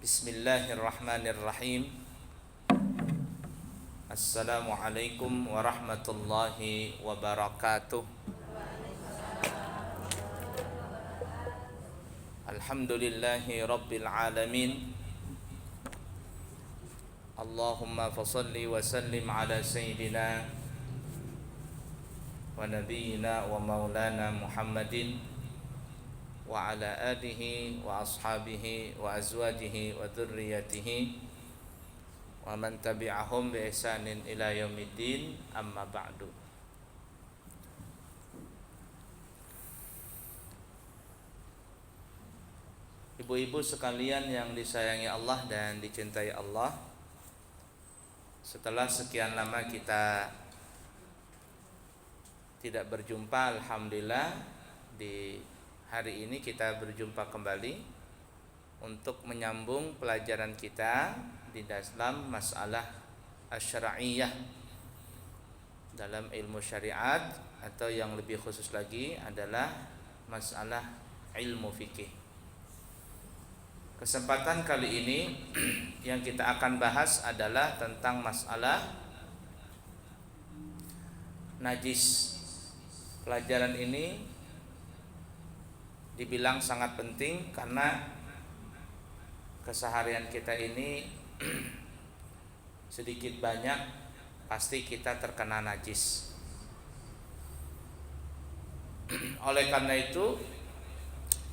Bismillahirrahmanirrahim. Assalamualaikum warahmatullahi wabarakatuh. Alhamdulillahi rabbil alamin. Allahumma fasalli wa sallim ala sayyidina wa nabiyyina wa maulana Muhammadin wa ala alihi wa ashabihi wa azwajihi wa dzurriyyatihi wa man tabi'ahum bi ihsanin ila yaumiddin, amma ba'du. Ibu-ibu sekalian yang disayangi Allah dan dicintai Allah, setelah sekian lama kita tidak berjumpa, alhamdulillah di hari ini kita berjumpa kembali untuk menyambung pelajaran kita di dalam masalah asy-syar'iyyah dalam ilmu syariat, atau yang lebih khusus lagi adalah masalah ilmu fikih. Kesempatan kali ini yang kita akan bahas adalah tentang masalah najis. Pelajaran ini dibilang sangat penting karena keseharian kita ini sedikit banyak pasti kita terkena najis. Oleh karena itu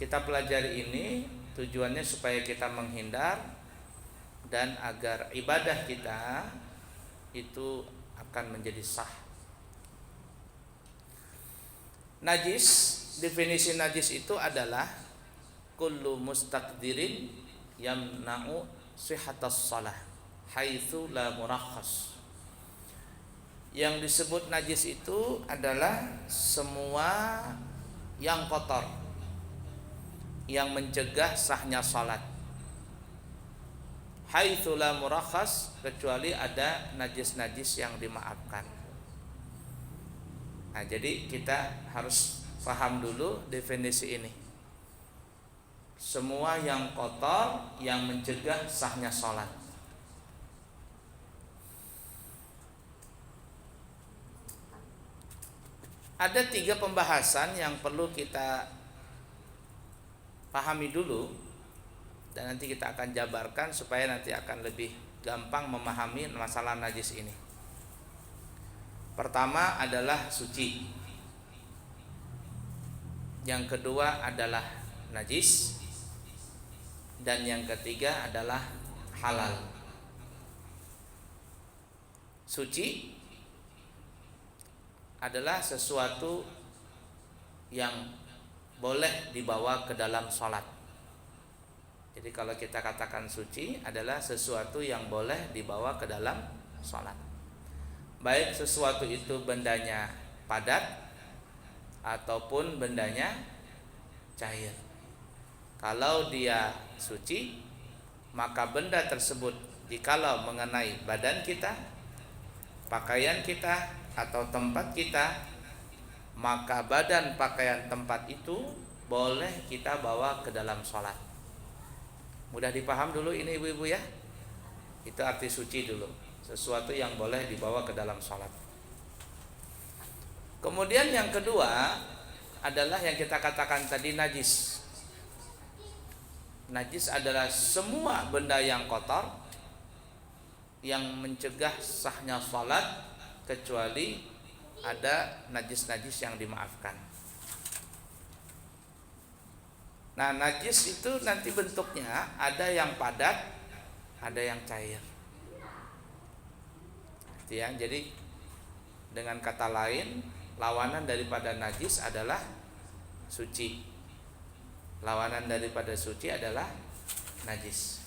kita pelajari ini tujuannya supaya kita menghindar dan agar ibadah kita itu akan menjadi sah. Najis, definisi najis itu adalah kullu mustaqdirin yamna'u sihhatas shalah haitsu la murakhas. Yang disebut najis itu adalah semua yang kotor yang mencegah sahnya salat, haitsu la murakhas, kecuali ada najis-najis yang dimaafkan. Nah, jadi kita harus paham dulu definisi ini. Semua yang kotor yang mencegah sahnya sholat. Ada 3 pembahasan yang perlu kita pahami dulu, dan nanti kita akan jabarkan supaya nanti akan lebih gampang memahami masalah najis ini. Pertama adalah suci, yang kedua adalah najis, dan yang ketiga adalah halal. Suci adalah sesuatu yang boleh dibawa ke dalam sholat. Jadi kalau kita katakan suci adalah sesuatu yang boleh dibawa ke dalam sholat, baik sesuatu itu bendanya padat ataupun bendanya cair. Kalau dia suci, maka benda tersebut jikalau mengenai badan kita, pakaian kita, atau tempat kita, maka badan, pakaian, tempat itu boleh kita bawa ke dalam sholat. Mudah dipaham dulu ini ibu-ibu ya. Itu arti suci dulu, sesuatu yang boleh dibawa ke dalam sholat. Kemudian yang kedua adalah yang kita katakan tadi najis. Najis adalah semua benda yang kotor yang mencegah sahnya salat, kecuali ada najis-najis yang dimaafkan. Nah, najis itu nanti bentuknya ada yang padat, ada yang cair. Ya, jadi dengan kata lain, lawanan daripada najis adalah suci. Lawanan daripada suci adalah najis.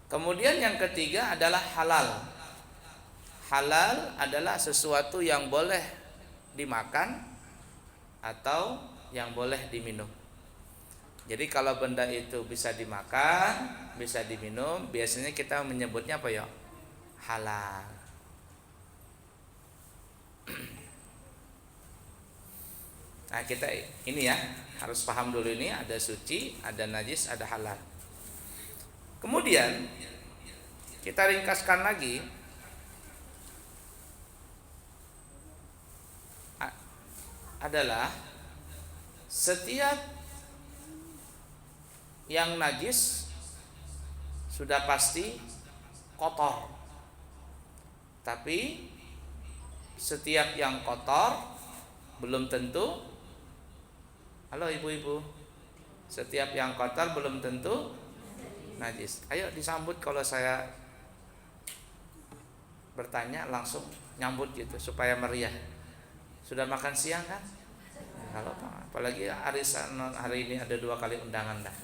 Kemudian yang ketiga adalah halal. Halal adalah sesuatu yang boleh dimakan atau yang boleh diminum. Jadi kalau benda itu bisa dimakan, bisa diminum, biasanya kita menyebutnya apa ya? Halal. Nah, kita ini ya harus paham dulu, ini ada suci, ada najis, ada halal. Kemudian kita ringkaskan lagi, adalah setiap yang najis sudah pasti kotor. Tapi setiap yang kotor belum tentu. Halo ibu-ibu. Setiap yang kotor belum tentu najis. Ayo disambut kalau saya bertanya, langsung nyambut gitu supaya meriah. Sudah makan siang kan? Kalau apalagi arisan hari ini ada 2 kali undangan dah.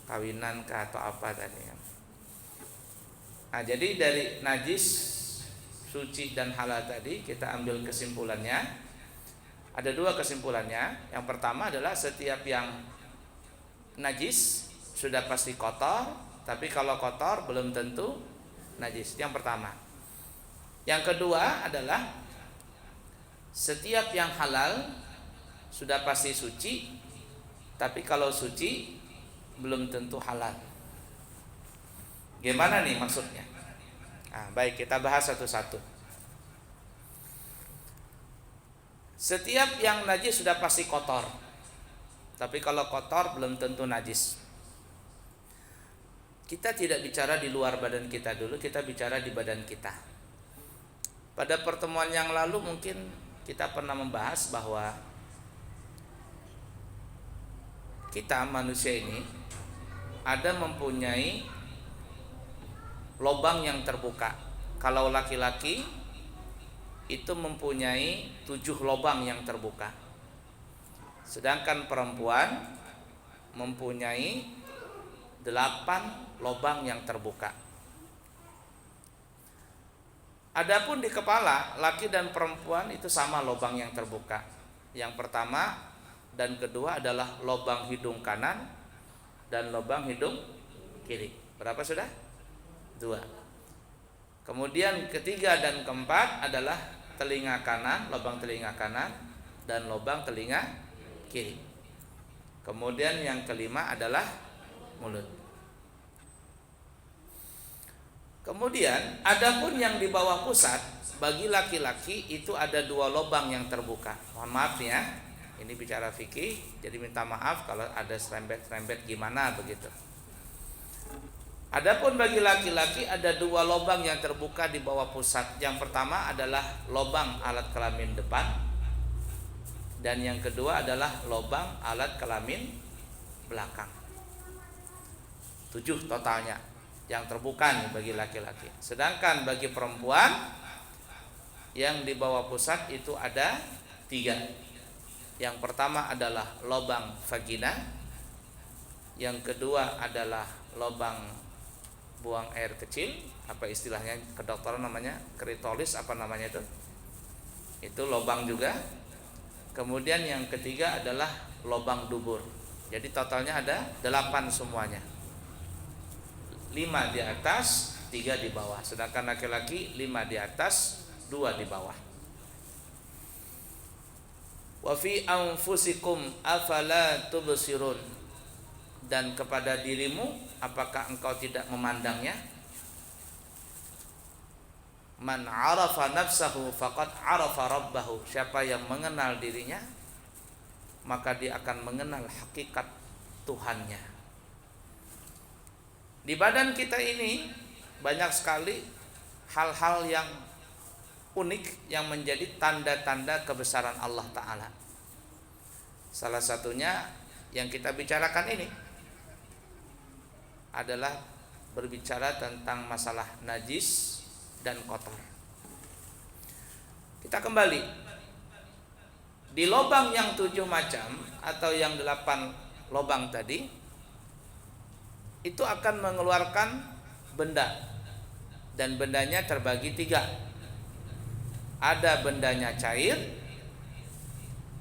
Kawinan kah atau apa tadi kan. Nah, jadi dari najis, suci dan halal tadi kita ambil kesimpulannya. Ada 2 kesimpulannya. Yang pertama adalah setiap yang najis sudah pasti kotor, tapi kalau kotor belum tentu najis. Yang pertama. Yang kedua adalah setiap yang halal sudah pasti suci, tapi kalau suci belum tentu halal. Gimana nih maksudnya? Nah, baik, kita bahas satu-satu. Setiap yang najis sudah pasti kotor, tapi kalau kotor belum tentu najis. Kita tidak bicara di luar badan kita dulu, kita bicara di badan kita. Pada pertemuan yang lalu mungkin kita pernah membahas bahwa kita manusia ini ada mempunyai lubang yang terbuka. Kalau laki-laki itu mempunyai 7 lubang yang terbuka, sedangkan perempuan mempunyai 8 lubang yang terbuka. Adapun di kepala, laki dan perempuan itu sama lubang yang terbuka. Yang pertama dan kedua adalah lubang hidung kanan dan lubang hidung kiri. Berapa sudah? 2. Kemudian ketiga dan keempat adalah telinga kanan, lubang telinga kanan dan lubang telinga kiri. Kemudian yang kelima adalah mulut. Kemudian adapun yang di bawah pusat bagi laki-laki itu ada 2 lubang yang terbuka. Mohon maaf ya, ini bicara fikih, jadi minta maaf kalau ada serempet-serempet gimana begitu. Adapun bagi laki-laki ada 2 lubang yang terbuka di bawah pusat. Yang pertama adalah lubang alat kelamin depan, dan yang kedua adalah lubang alat kelamin belakang. 7 totalnya yang terbuka nih bagi laki-laki. Sedangkan bagi perempuan yang di bawah pusat itu ada 3. Yang pertama adalah lubang vagina, yang kedua adalah lubang buang air kecil, apa istilahnya kedokteran namanya kritolis, apa namanya itu lubang juga. Kemudian yang ketiga adalah lubang dubur. Jadi totalnya ada 8 semuanya. 5 di atas, 3 di bawah. Sedangkan laki-laki 5 di atas, 2 di bawah. Wa fi anfusikum afala tubsirun. Dan kepada dirimu, apakah engkau tidak memandangnya? Man arafa nafsahu faqad arafa rabbahu. Siapa yang mengenal dirinya, maka dia akan mengenal hakikat Tuhannya. Di badan kita ini banyak sekali hal-hal yang unik yang menjadi tanda-tanda kebesaran Allah Ta'ala. Salah satunya yang kita bicarakan ini adalah berbicara tentang masalah najis dan kotor. Kita kembali di lubang yang 7 macam atau yang 8 lubang tadi, itu akan mengeluarkan benda, dan bendanya terbagi 3. Ada bendanya cair,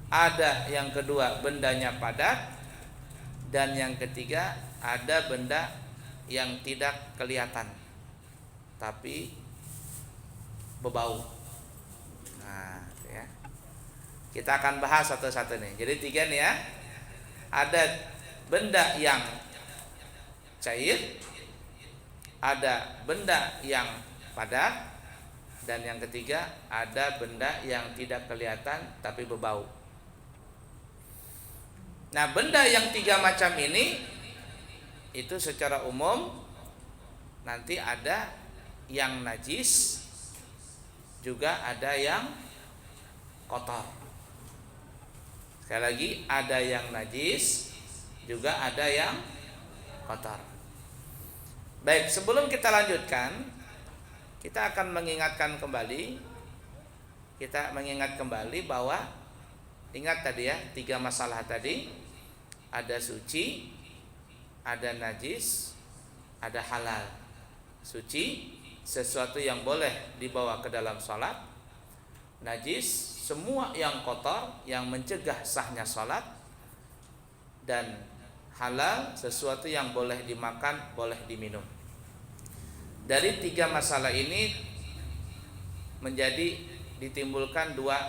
ada yang kedua bendanya padat, dan yang ketiga ada benda yang tidak kelihatan tapi berbau. Nah, ya. Kita akan bahas satu-satu nih. Jadi 3 nih ya. Ada benda yang cair, ada benda yang padat, dan yang ketiga ada benda yang tidak kelihatan tapi berbau. Nah, benda yang tiga macam ini itu secara umum nanti ada yang najis, juga ada yang kotor. Sekali lagi, ada yang najis, juga ada yang kotor. Baik, sebelum kita lanjutkan, kita akan mengingat kembali bahwa ingat tadi ya, tiga masalah tadi, ada suci, ada najis, ada halal. Suci, sesuatu yang boleh dibawa ke dalam sholat. Najis, semua yang kotor yang mencegah sahnya sholat. Dan halal, sesuatu yang boleh dimakan, boleh diminum. Dari tiga masalah ini ditimbulkan dua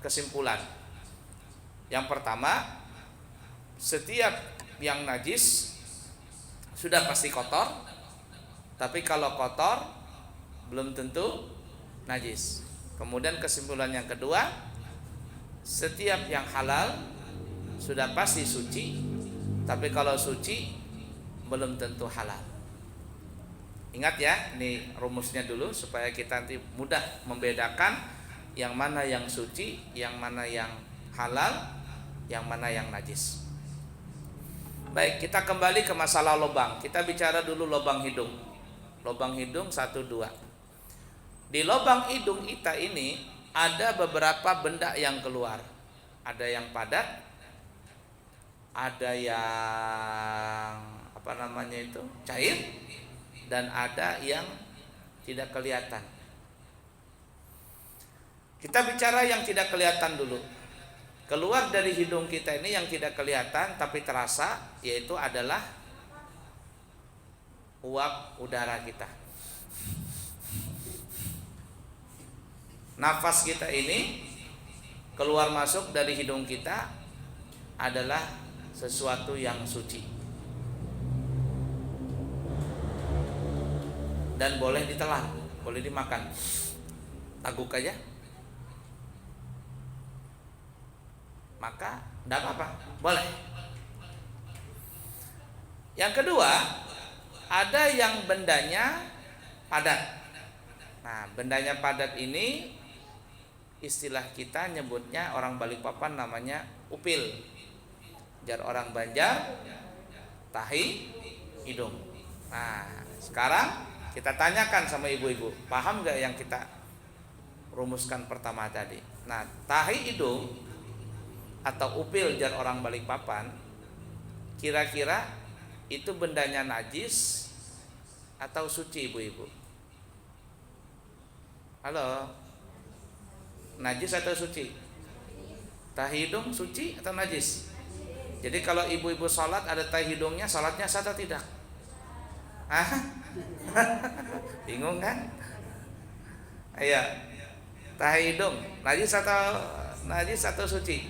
kesimpulan. Yang pertama, setiap yang najis sudah pasti kotor, tapi kalau kotor belum tentu najis. Kemudian kesimpulan yang kedua, setiap yang halal sudah pasti suci, tapi kalau suci belum tentu halal. Ingat ya, ini rumusnya dulu supaya kita nanti mudah membedakan yang mana yang suci, yang mana yang halal, yang mana yang najis. Baik, kita kembali ke masalah lubang. Kita bicara dulu lubang hidung. Lubang hidung 1, 2. Di lubang hidung kita ini ada beberapa benda yang keluar. Ada yang padat, ada yang cair, dan ada yang tidak kelihatan. Kita bicara yang tidak kelihatan dulu. Keluar dari hidung kita ini yang tidak kelihatan tapi terasa, yaitu adalah uap udara kita. Nafas kita ini keluar masuk dari hidung kita adalah sesuatu yang suci dan boleh ditelan, boleh dimakan. Taguk aja, maka tidak apa-apa, boleh. Yang kedua, ada yang bendanya padat. Nah, bendanya padat ini istilah kita nyebutnya, orang Balikpapan namanya upil. Jar orang Banjar, tahi hidung. Nah, sekarang kita tanyakan sama ibu-ibu, paham gak yang kita rumuskan pertama tadi? Nah, tahi hidung atau upil jar orang Balikpapan, kira-kira itu bendanya najis atau suci, ibu-ibu? Halo, najis atau suci? Tahi hidung suci atau najis? Jadi kalau ibu-ibu sholat ada tahi hidungnya, sholatnya sah atau tidak? Bingung kan? Ayo, tahi hidung najis atau suci?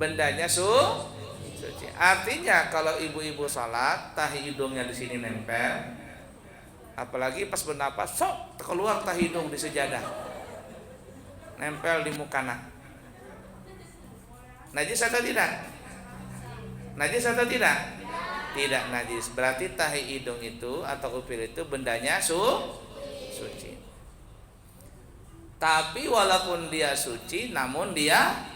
Bendanya suci. Artinya kalau ibu-ibu sholat tahi hidungnya di sini nempel, apalagi pas bernapas sok keluar tahi hidung di sejadah, nempel di mukana, najis atau tidak? Najis atau tidak? Tidak najis. Berarti tahi hidung itu atau upil itu bendanya suci. Tapi walaupun dia suci, namun dia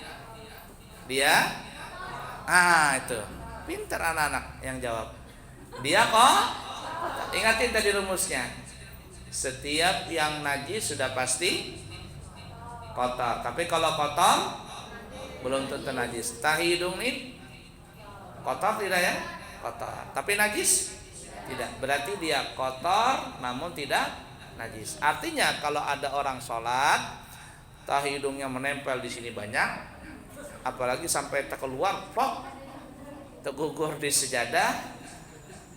itu pintar anak-anak yang jawab. Dia kok ingatin tadi rumusnya. Setiap yang najis sudah pasti kotor. Tapi kalau kotor belum tentu najis. Tahi hidung ini kotor tidak ya? Kotor. Tapi najis? Tidak. Berarti dia kotor namun tidak najis. Artinya kalau ada orang sholat tahi hidungnya menempel di sini banyak, apalagi sampai keluar plok, tergugur di sejadah,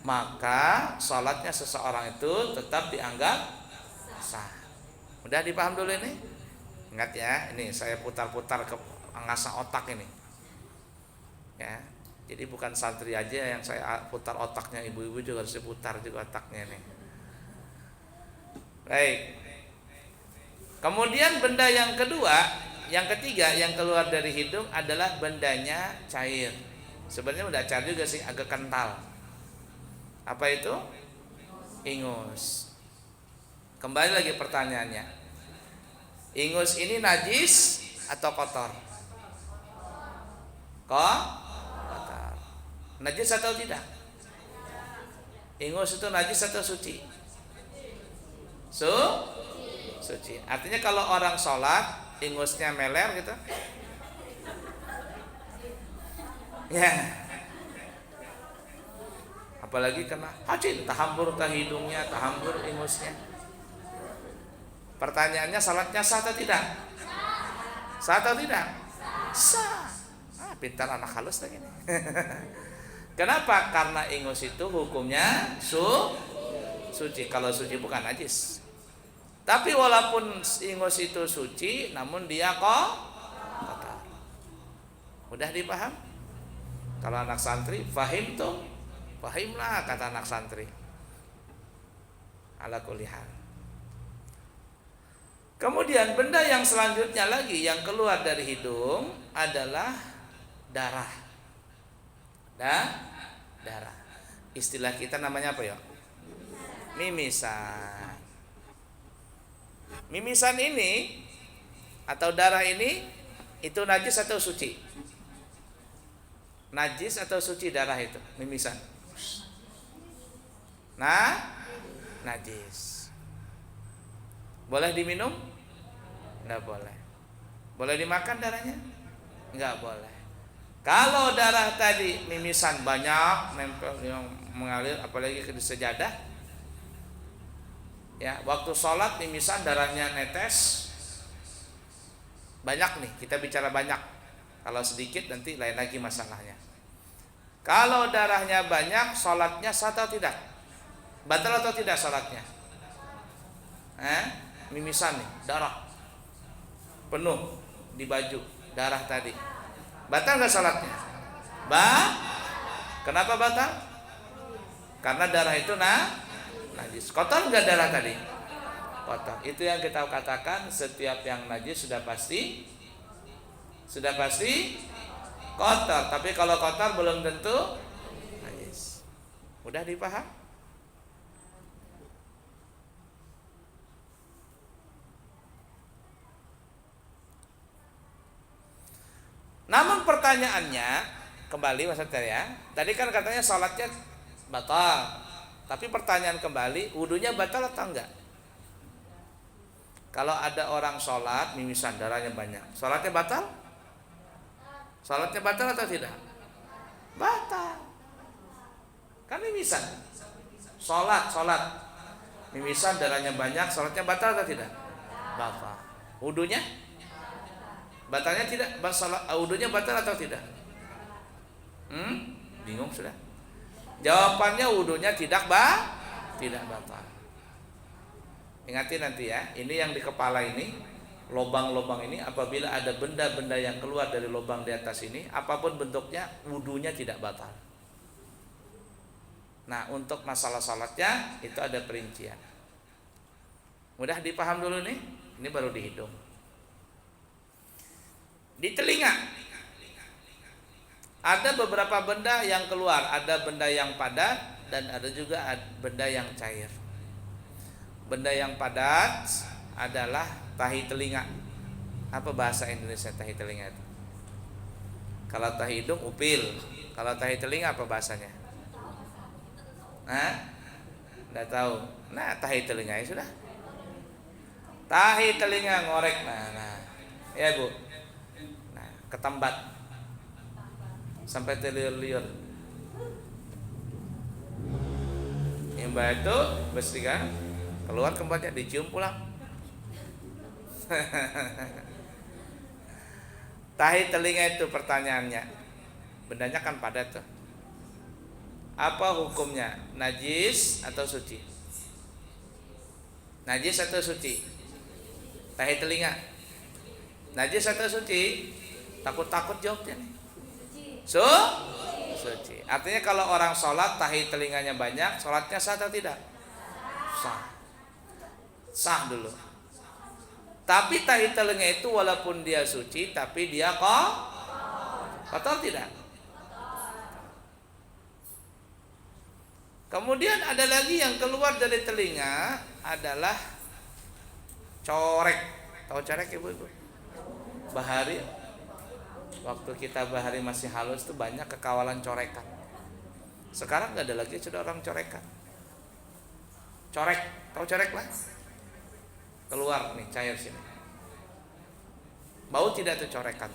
maka sholatnya seseorang itu tetap dianggap sah. Udah dipaham dulu ini? Ingat ya, ini saya putar-putar ke ngasah otak ini. Ya. Jadi bukan santri aja yang saya putar otaknya, ibu-ibu juga harus diputar juga otaknya nih. Baik. Kemudian benda yang ketiga yang keluar dari hidung adalah bendanya cair. Sebenarnya udah cair juga sih, agak kental. Apa itu? Ingus. Kembali lagi pertanyaannya. Ingus ini najis atau kotor? Kotor. Najis atau tidak? Ingus itu najis atau suci? Suci. Artinya kalau orang sholat ingusnya meler gitu, ya. Apalagi kena hajin, tahambur ke hidungnya, tahambur ingusnya. Pertanyaannya, salatnya sah atau tidak? Sah atau tidak? Sah. Pintar anak halus lagi nih. Kenapa? Karena ingus itu hukumnya suci. Kalau suci bukan najis. Tapi walaupun ingus itu suci, namun dia kotor. Mudah dipaham? Kalau anak santri, fahimlah kata anak santri. Ala kulli hal. Kemudian benda yang selanjutnya lagi yang keluar dari hidung adalah darah. Darah. Istilah kita namanya apa ya? Mimisan. Mimisan ini atau darah ini itu najis atau suci? Najis atau suci darah itu? Mimisan. Najis. Boleh diminum? Enggak boleh. Boleh dimakan darahnya? Enggak boleh. Kalau darah tadi mimisan banyak nempel yang mengalir apalagi ke sejadah, ya, waktu sholat mimisan darahnya netes banyak nih, kita bicara banyak. Kalau sedikit nanti lain lagi masalahnya. Kalau darahnya banyak, sholatnya sah atau tidak? Batal atau tidak sholatnya? Mimisan nih, darah penuh di baju, darah tadi. Batal nggak sholatnya? Kenapa batal? Karena darah itu najis. Kotor nggak darah tadi? Kotor. Itu yang kita katakan setiap yang najis sudah pasti kotor. Tapi kalau kotor belum tentu najis. Mudah dipaham? Namun pertanyaannya kembali Mas ya. Tadi kan katanya salatnya batal. Tapi pertanyaan kembali, wudunya batal atau enggak? Kalau ada orang sholat mimisan darahnya banyak, sholatnya batal? Sholatnya batal atau tidak? Batal. Kan mimisan. Sholat mimisan darahnya banyak, sholatnya batal atau tidak? Batal. Wudunya? Batalnya tidak? Wudunya batal atau tidak? Bingung sudah. Jawabannya wudunya tidak batal. Ingatin nanti ya, ini yang di kepala ini, lobang-lobang ini, apabila ada benda-benda yang keluar dari lobang di atas ini, apapun bentuknya, wudunya tidak batal. Nah, untuk masalah salatnya itu ada perincian. Mudah dipaham dulu nih, ini baru di hidung. Di telinga ada beberapa benda yang keluar, ada benda yang padat dan ada juga benda yang cair. Benda yang padat adalah tahi telinga. Apa bahasa Indonesia tahi telinga itu? Kalau tahi hidung upil, kalau tahi telinga apa bahasanya? Nggak tahu. Nah, tahi telinga ya sudah. Tahi telinga ngorek. Nah, ya Bu. Nah, ketambat sampai terliur-liur. Yang itu bersihkan, keluar kembali dicium pulang. Tahi telinga itu pertanyaannya. Bendanya kan padat tuh. Apa hukumnya? Najis atau suci? Najis atau suci? Tahi telinga. Najis atau suci? Takut-takut jawabnya nih. suci. Artinya kalau orang sholat tahi telinganya banyak, sholatnya sah atau tidak? Sah. Sah dulu. Tapi tahi telinga itu walaupun dia suci, tapi dia kotor tidak? Kemudian ada lagi yang keluar dari telinga adalah corek. Tahu corek ibu-ibu? Bahari. Waktu kita bahari masih halus tuh banyak kekawalan corekan. Sekarang nggak ada lagi sudah orang corekan. Corek, tahu corek lah? Keluar nih cair sini. Bau tidak tuh corekan?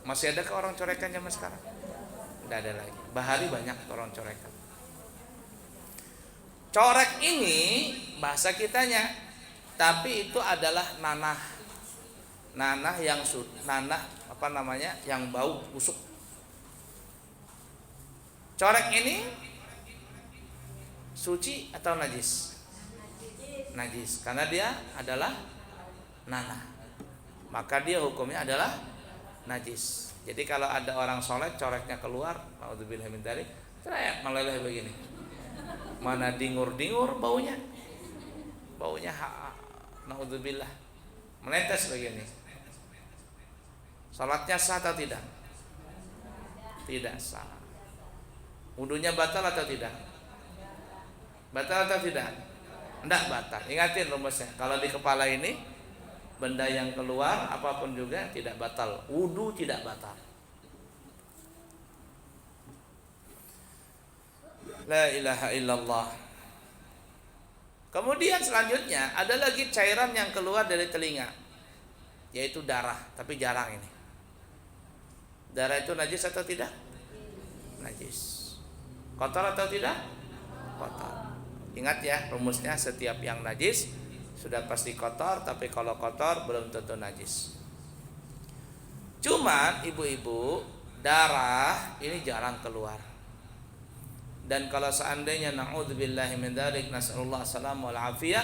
Masih ada ke orang corekan zaman sekarang? Nggak ada lagi. Bahari banyak orang corekan. Corek ini bahasa kitanya, tapi itu adalah nanah yang yang bau busuk. Corek ini suci atau najis? Najis, karena dia adalah nanah, maka dia hukumnya adalah najis. Jadi kalau ada orang sholat coreknya keluar, naudzubillah min dzalik, teriak meleleh begini, mana dingur-dingur baunya naudzubillah, menetes begini, sholatnya sah atau tidak? Tidak sah. Wudunya batal atau tidak? Batal atau tidak? Tidak batal. Ingatin rumusnya, kalau di kepala ini benda yang keluar apapun juga tidak batal, wudu tidak batal. La ilaha illallah. Kemudian selanjutnya ada lagi cairan yang keluar dari telinga, yaitu darah, tapi jarang ini. Darah itu najis atau tidak? Najis. Kotor atau tidak? Kotor. Ingat ya rumusnya, setiap yang najis sudah pasti kotor, tapi kalau kotor belum tentu najis. Cuman ibu-ibu, darah ini jarang keluar. Dan kalau seandainya na'udzubillahi min dzalik, nasallallahu salam wal afiyah,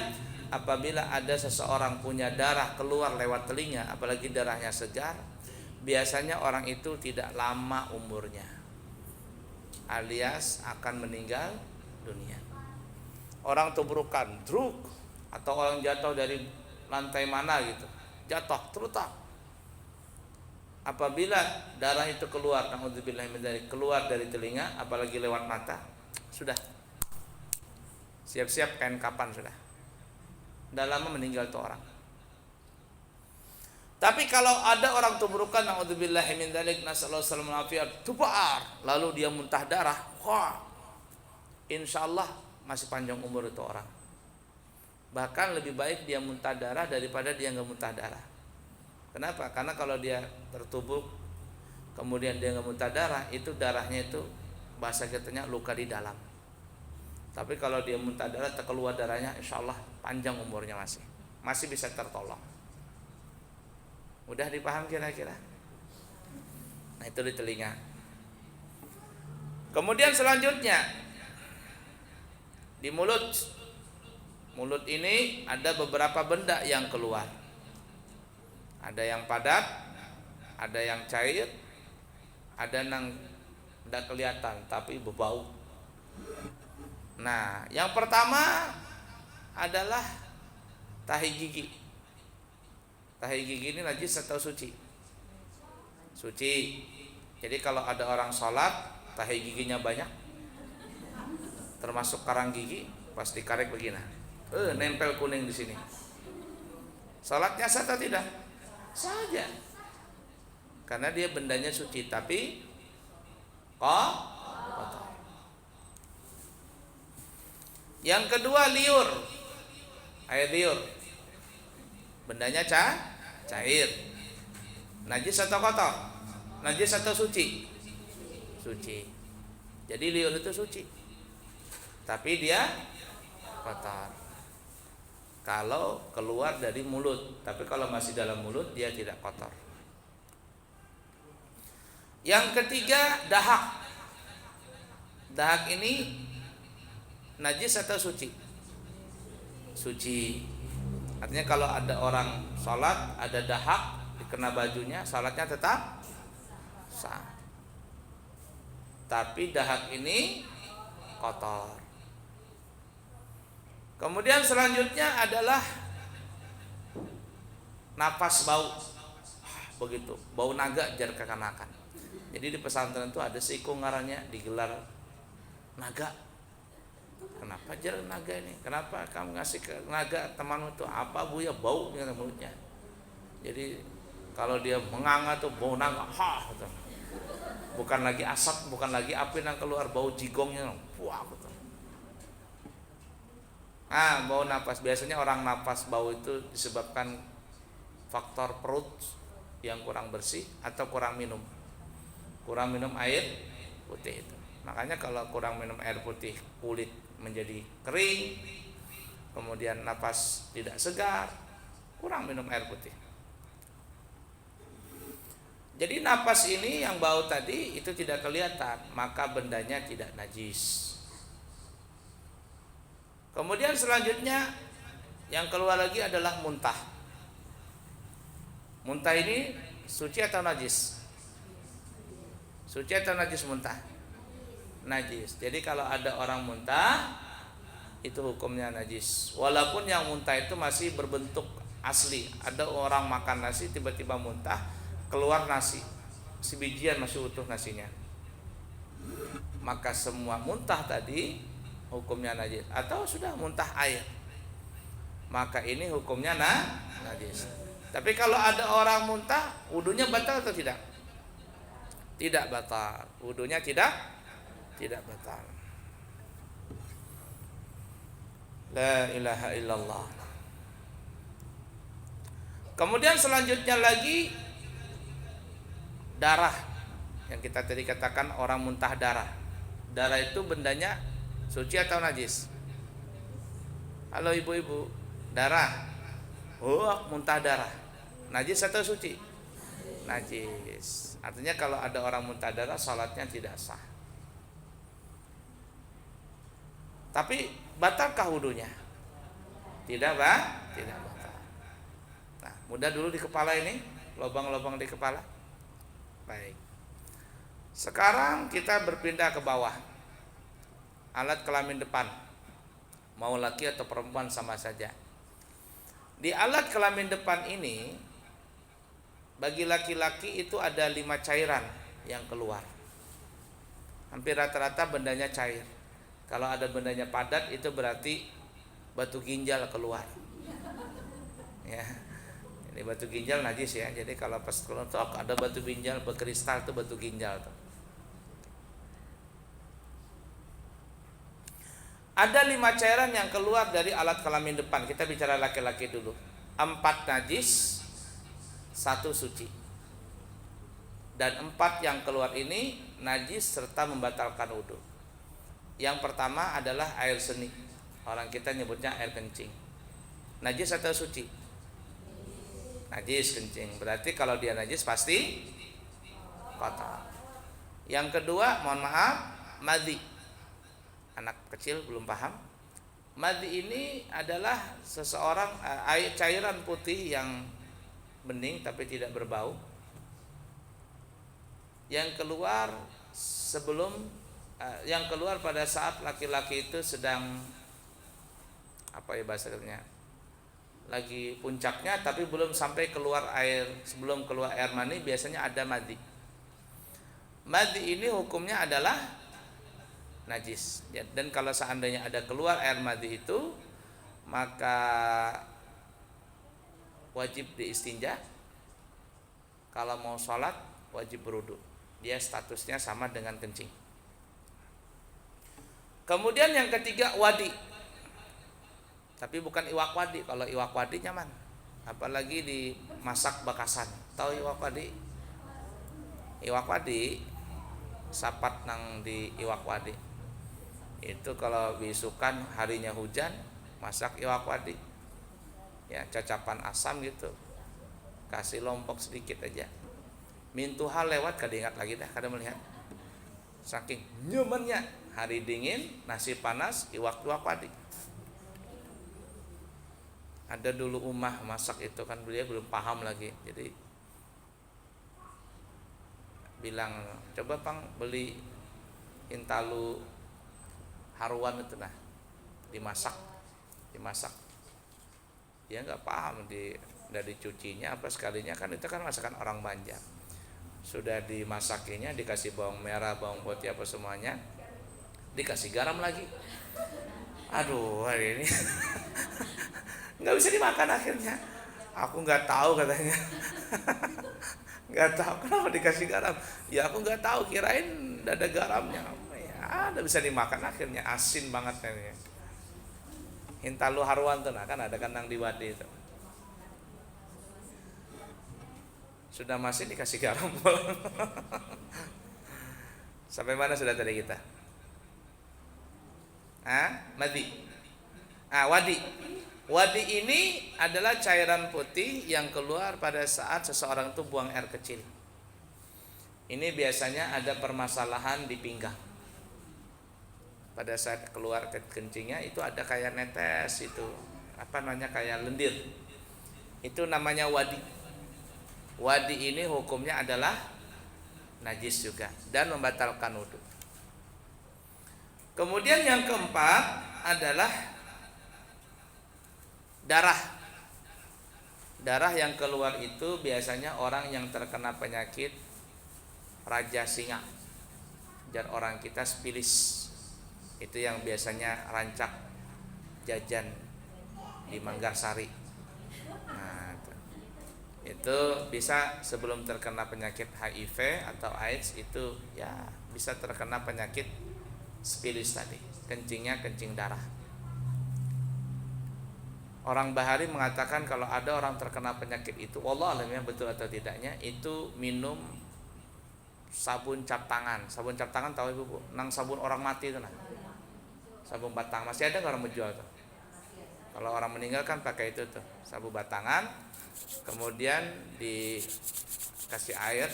apabila ada seseorang punya darah keluar lewat telinga, apalagi darahnya segar, biasanya orang itu tidak lama umurnya, alias akan meninggal dunia. Orang tubrukan, druk, atau orang jatuh dari lantai mana gitu, jatuh terletak. Apabila darah itu keluar, na'udzubillahi min dzalik, keluar dari telinga, apalagi lewat mata, sudah siap-siap kain kapan sudah. Udah lama meninggal tuh orang. Tapi kalau ada orang tubrukan, na'udzubillahi min dzalik, nasallallahu alaihi wasallam, tubar, lalu dia muntah darah, wah, insyaallah masih panjang umur itu orang. Bahkan lebih baik dia muntah darah daripada dia nggak muntah darah. Kenapa? Karena kalau dia tertubuk kemudian dia nggak muntah darah, itu darahnya itu bahasa kitanya luka di dalam. Tapi kalau dia muntah darah, terkeluar darahnya, insyaallah panjang umurnya, masih bisa tertolong. Udah dipaham kira-kira? Nah itu di telinga. Kemudian selanjutnya di mulut. Mulut ini ada beberapa benda yang keluar. Ada yang padat, ada yang cair, ada yang tidak kelihatan tapi berbau. Nah, yang pertama adalah tahi gigi. Tahi gigi ini najis atau suci? Suci. Jadi kalau ada orang sholat tahi giginya banyak, termasuk karang gigi, pas dikarek begini, nempel kuning di sini, sholatnya sah atau tidak? Saja, karena dia bendanya suci tapi kotor. Yang kedua liur, air liur, bendanya cair, najis atau kotor? Najis atau suci? Suci. Jadi liur itu suci, tapi dia kotor kalau keluar dari mulut. Tapi kalau masih dalam mulut dia tidak kotor. Yang ketiga dahak. Dahak ini najis atau suci? Suci. Artinya kalau ada orang sholat ada dahak dikena bajunya, sholatnya tetap sah. tapi dahak ini kotor. Kemudian selanjutnya adalah napas bau. Begitu, bau naga jar kekanakan. Jadi di pesantren itu ada siku ngarannya digelar naga. Kenapa jar naga ini? Kenapa kamu ngasih ke naga temanmu itu? Apa bu ya bau dengan mulutnya? Jadi kalau dia menganga tuh bau naga, gitu. Bukan lagi asap, bukan lagi api yang keluar, bau jigongnya, wah gitu. Bau napas, biasanya orang napas bau itu disebabkan faktor perut yang kurang bersih atau kurang minum air putih itu. Makanya kalau kurang minum air putih, kulit menjadi kering, kemudian napas tidak segar, kurang minum air putih. Jadi napas ini yang bau tadi itu tidak kelihatan, maka bendanya tidak najis. Kemudian selanjutnya yang keluar lagi adalah muntah. Muntah ini suci atau najis? Suci atau najis muntah? Najis. Jadi kalau ada orang muntah itu hukumnya najis. Walaupun yang muntah itu masih berbentuk asli. Ada orang makan nasi tiba-tiba muntah, keluar nasi, sebijian masih utuh nasinya. Maka semua muntah tadi hukumnya najis. Atau sudah muntah air, maka ini hukumnya najis. Tapi kalau ada orang muntah, wudunya batal atau tidak? Tidak batal. Wudunya tidak batal. La ilaha illallah. Kemudian selanjutnya lagi darah. Yang kita tadi katakan orang muntah darah. Darah itu bendanya suci atau najis? Halo ibu-ibu, darah. Muntah darah. Najis atau suci? Najis. Artinya kalau ada orang muntah darah, salatnya tidak sah. Tapi batalkah wudunya? Tidak batal. Nah, mudah dulu di kepala ini, lubang-lubang di kepala. Baik. Sekarang kita berpindah ke bawah. Alat kelamin depan, mau laki atau perempuan sama saja. Di alat kelamin depan ini, bagi laki-laki itu ada 5 cairan yang keluar. Hampir rata-rata bendanya cair. Kalau ada bendanya padat itu berarti batu ginjal keluar. Ya, ini batu ginjal najis ya. Jadi kalau pas keluar tuh ada batu ginjal berkristal, itu batu ginjal tuh. Ada 5 cairan yang keluar dari alat kelamin depan. Kita bicara laki-laki dulu. 4 najis, 1 suci. Dan 4 yang keluar ini najis serta membatalkan wudu. Yang pertama adalah air seni. Orang kita nyebutnya air kencing. Najis atau suci? Najis kencing. Berarti kalau dia najis pasti kotor. Yang kedua, mohon maaf, madhi. Anak kecil belum paham. Madhi ini adalah seseorang cairan putih yang bening tapi tidak berbau, yang keluar yang keluar pada saat laki-laki itu sedang bahasanya lagi puncaknya, tapi belum sampai keluar air. Sebelum keluar air mani biasanya ada madhi. Madhi ini hukumnya adalah najis. Dan kalau seandainya ada keluar air madhi itu, maka wajib diistinja. Kalau mau sholat wajib berwudu. Dia statusnya sama dengan kencing. Kemudian yang ketiga wadi. Tapi bukan iwak wadi. Kalau iwak wadi nyaman, apalagi dimasak bakasan. Tahu iwak wadi? Iwak wadi sapat nang di iwak wadi. Itu kalau bisukan harinya hujan, masak iwak wadi. Ya, cacapan asam gitu. Kasih lompok sedikit aja. Mintuha lewat kada ingat lagi dah, kada melihat. Saking nyamannya. Hari dingin, nasi panas, iwak wadi. Ada dulu umah masak itu kan, beliau belum paham lagi. Jadi bilang, coba Pang beli Hintalu haruan itu nah, dimasak. Dia nggak paham dari cucinya apa sekalinya, kan itu kan masakan orang Banjar. Sudah dimasakinya, dikasih bawang merah, bawang putih apa semuanya, dikasih garam lagi. Aduh, hari ini nggak bisa dimakan akhirnya. Aku nggak tahu katanya. Nggak tahu kenapa dikasih garam. Ya aku nggak tahu, kirain ada garamnya. Ya, nggak bisa dimakan akhirnya, asin banget ini. Hintalu haruan tuh, nah kan ada kandang di Wadi itu. Sudah masih dikasih garam. Sampai mana sudah tadi kita? Madi. Wadi. Wadi ini adalah cairan putih yang keluar pada saat seseorang itu buang air kecil. Ini biasanya ada permasalahan di pinggang. Pada saat keluar kencingnya itu ada kayak netes itu, kayak lendir. Itu namanya wadi. Wadi ini hukumnya adalah najis juga dan membatalkan wudu. Kemudian yang keempat adalah darah. Darah yang keluar itu biasanya orang yang terkena penyakit raja singa. Dan orang kita spilis. Itu yang biasanya rancak jajan di Manggarsari. Nah, itu bisa sebelum terkena penyakit HIV atau AIDS itu ya bisa terkena penyakit spilis tadi, kencingnya kencing darah. Orang Bahari mengatakan kalau ada orang terkena penyakit itu, wallah alamnya betul atau tidaknya, itu minum sabun cap tangan. Sabun cap tangan tahu ibu bu? Nang sabun orang mati itu nah. Sabun batang masih ada nggak orang menjual tuh? Kalau orang meninggal kan pakai itu tuh, sabun batangan, kemudian dikasih air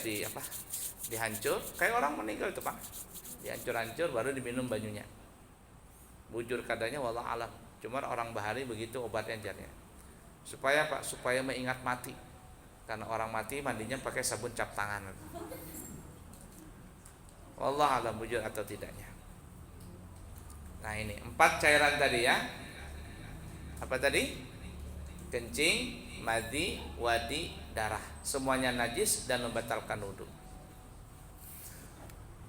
dihancur, kayak orang meninggal itu pak, dihancur-hancur baru diminum banyunya. Bujur kadanya wallah alam. Cuma orang Bahari begitu obatnya jarnya. Supaya pak, supaya mengingat mati. Karena orang mati mandinya pakai sabun cap tangan. Wallah alam bujur atau tidaknya. Nah ini 4 cairan tadi ya. Apa tadi? Kencing, madi, wadi, darah. Semuanya najis dan membatalkan wudu.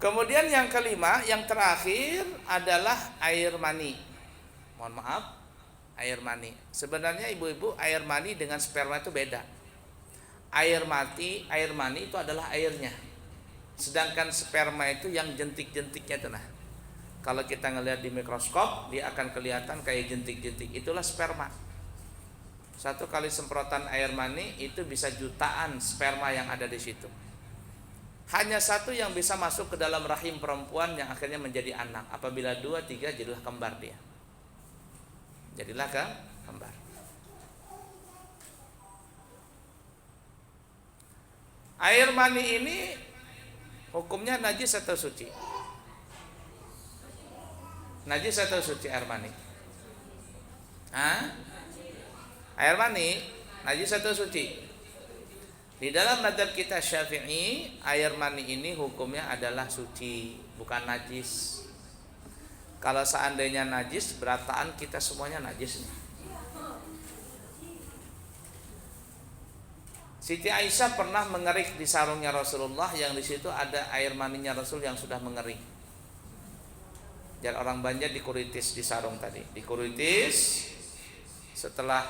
Kemudian yang kelima, yang terakhir adalah air mani. Mohon maaf, air mani. Sebenarnya ibu-ibu, air mani dengan sperma itu beda. Air mani itu adalah airnya. Sedangkan sperma itu yang jentik-jentiknya itu nah. Kalau kita ngelihat di mikroskop, dia akan kelihatan kayak jentik-jentik. Itulah sperma. 1 kali semprotan air mani itu bisa jutaan sperma yang ada di situ. Hanya 1 yang bisa masuk ke dalam rahim perempuan yang akhirnya menjadi anak. Apabila 2, 3 jadilah kembar dia. Jadilah kembar. Air mani ini hukumnya najis atau suci? Najis atau suci air mani? Air mani najis atau suci? Di dalam mazhab kita Syafi'i, air mani ini hukumnya adalah suci, bukan najis. Kalau seandainya najis, berataan kita semuanya najis nih. Siti Aisyah pernah mengerik di sarungnya Rasulullah yang di situ ada air maninya Rasul yang sudah mengering. Dan orang Banjar dikuritis di sarung tadi, dikuritis setelah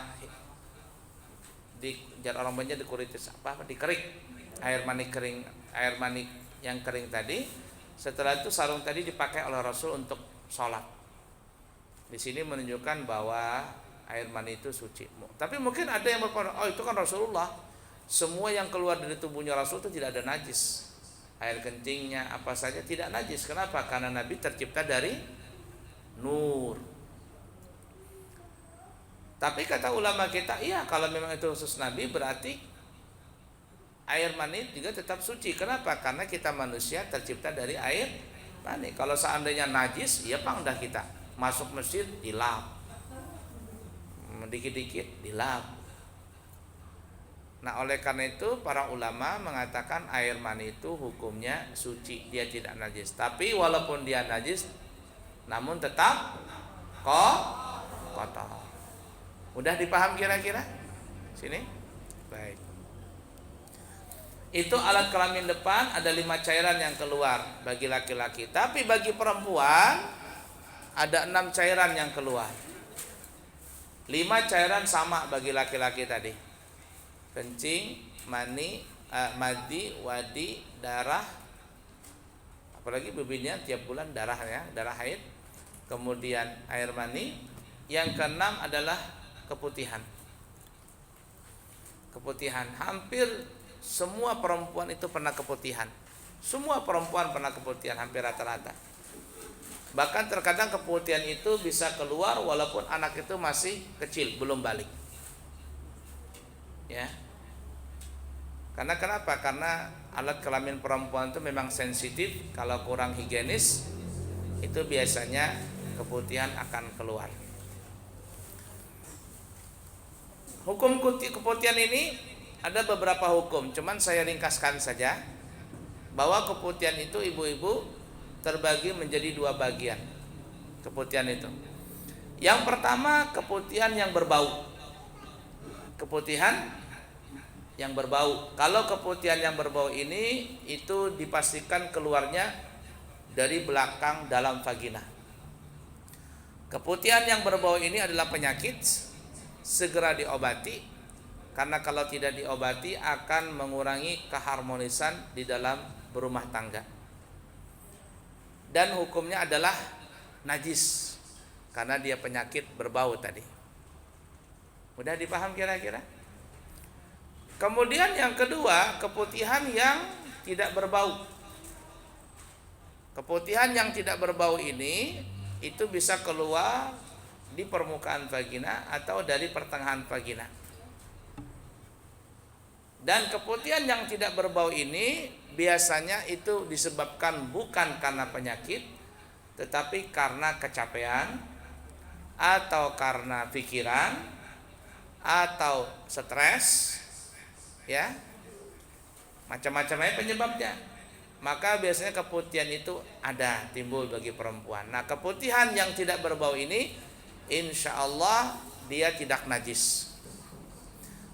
orang Banjar dikuritis dikerik air mani kering, air mani yang kering tadi. Setelah itu sarung tadi dipakai oleh Rasul untuk sholat. Di sini menunjukkan bahwa air mani itu suci. Tapi mungkin ada yang berpendapat, oh itu kan Rasulullah, semua yang keluar dari tubuhnya Rasul itu tidak ada najis. Air kencingnya apa saja tidak najis. Kenapa? Karena Nabi tercipta dari nur. Tapi kata ulama kita, iya kalau memang itu khusus Nabi berarti air mani juga tetap suci. Kenapa? Karena kita manusia tercipta dari air mani. Kalau seandainya najis, ya dah kita masuk masjid dilap, dikit-dikit dilap. Nah, oleh karena itu para ulama mengatakan air mani itu hukumnya suci, dia tidak najis. Tapi walaupun dia najis, namun tetap kotor. Udah dipaham kira-kira? Sini. Baik. Itu alat kelamin depan, ada 5 cairan yang keluar bagi laki-laki. Tapi bagi perempuan ada 6 cairan yang keluar. 5 cairan sama bagi laki-laki tadi. Kencing, mani, madi, wadi, darah. Apalagi bibirnya tiap bulan darah ya, darah haid. Kemudian air mani. Yang keenam adalah keputihan. Keputihan, hampir semua perempuan itu pernah keputihan. Semua perempuan pernah keputihan, hampir rata-rata. Bahkan terkadang keputihan itu bisa keluar walaupun anak itu masih kecil, belum balik. Ya. Karena kenapa? Karena alat kelamin perempuan itu memang sensitif. Kalau kurang higienis, itu biasanya keputihan akan keluar. Hukum keputihan ini ada beberapa hukum, cuman saya ringkaskan saja. Bahwa keputihan itu ibu-ibu terbagi menjadi 2 bagian. Keputihan itu, yang pertama keputihan yang berbau. Keputihan yang berbau. Kalau keputihan yang berbau ini itu dipastikan keluarnya dari belakang dalam vagina. Keputihan yang berbau ini adalah penyakit, segera diobati, karena kalau tidak diobati akan mengurangi keharmonisan di dalam berumah tangga. Dan hukumnya adalah najis karena dia penyakit berbau tadi. Udah dipaham kira-kira? Kemudian yang kedua, keputihan yang tidak berbau. Keputihan yang tidak berbau ini itu bisa keluar di permukaan vagina atau dari pertengahan vagina. Dan keputihan yang tidak berbau ini biasanya itu disebabkan bukan karena penyakit, tetapi karena kecapean atau karena pikiran atau stres, ya, macam-macam aja penyebabnya. Maka biasanya keputihan itu ada timbul bagi perempuan. Nah, keputihan yang tidak berbau ini insya Allah dia tidak najis.